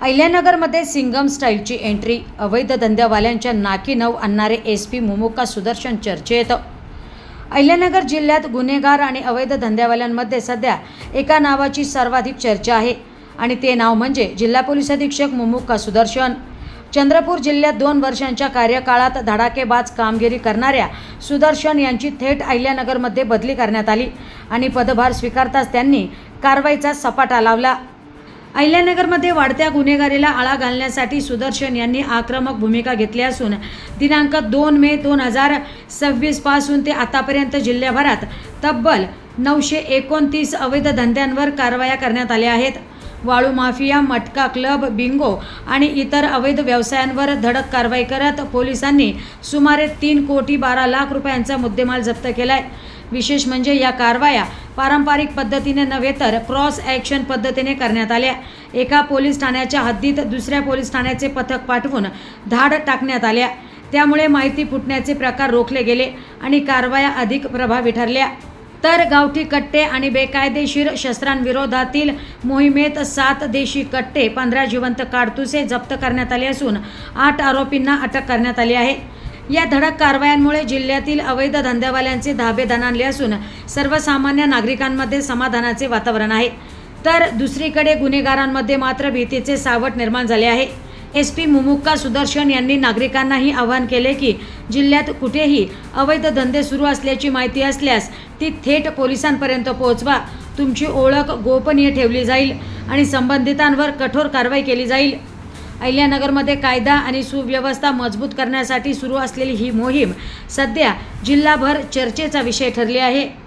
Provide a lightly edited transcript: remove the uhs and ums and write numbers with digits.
अहिल्यानगरमध्ये Singam स्टाईलची entry, अवैध धंद्यावाल्यांच्या नाकी नऊ आणणारे SP मुमुक्का सुदर्शन चर्चेत। अहिल्यानगर जिल्ह्यात गुन्हेगार आणि अवैध धंद्यावाल्यांमध्ये सध्या एका नावाची सर्वाधिक चर्चा आहे आणि ते नाव म्हणजे जिल्हा पोलीस अधीक्षक मुमुक्का सुदर्शन। चंद्रपूर जिल्ह्यात 2 वर्षांच्या कार्यकाळात धडाकेबाज कामगिरी करणाऱ्या सुदर्शन यांची थेट अहिल्यानगरमध्ये बदली करण्यात आली आणि पदभार स्वीकारताच त्यांनी कारवाईचा सपाटा लावला। अहिल्यानगरमध्ये वाढत्या गुन्हेगारीला आळा घालण्यासाठी सुदर्शन यांनी आक्रमक भूमिका घेतली असून दिनांक 2 मे 2026 पासून ते आतापर्यंत जिल्ह्याभरात तब्बल 929 अवैध धंद्यांवर कारवाया करण्यात आल्या आहेत। वाळू माफिया, मटका क्लब, बिंगो आणि इतर अवैध व्यवसायांवर धडक कारवाई करत पोलिसांनी सुमारे 3 कोटी 12 लाख रुपयांचा मुद्देमाल जप्त केलाय। विशेष म्हणजे या कारवाया पारंपरिक पद्धतीने नव्हे तर क्रॉस ॲक्शन पद्धतीने करण्यात आल्या। एका पोलीस ठाण्याच्या हद्दीत दुसऱ्या पोलीस ठाण्याचे पथक पाठवून धाड टाकण्यात आल्या, त्यामुळे माहिती फुटण्याचे प्रकार रोखले गेले आणि कारवाया अधिक प्रभावी ठरल्या। तर गावठी कट्टे आणि बेकायदेशीर शस्त्रांविरोधातील मोहिमेत 7 देशी कट्टे, 15 जिवंत काडतुसे जप्त करण्यात आले असून 8 आरोपींना अटक करण्यात आली आहे। या धडक कारवायांमुळे जिल्ह्यातील अवैध धंद्यावाल्यांचे धाबे दणाणले असून सर्वसामान्य नागरिकांमध्ये समाधानाचे वातावरण आहे। तर दुसरीकडे गुन्हेगारांमध्ये मात्र भीतीचे सावट निर्माण झाले आहे। SP मुमुक्का सुदर्शन यांनी नागरिकांनाही आवाहन केले की जिल्ह्यात कुठेही अवैध धंदे सुरू असल्याची माहिती असल्यास ती थेट पोलिसांपर्यंत पोहोचवा। तुमची ओळख गोपनीय ठेवली जाईल आणि संबंधितांवर कठोर कारवाई केली जाईल। अहिल्यानगरमध्ये कायदा आणि सुव्यवस्था मजबूत करण्यासाठी सुरू असलेली ही मोहीम सध्या जिल्हाभर चर्चेचा विषय ठरली आहे।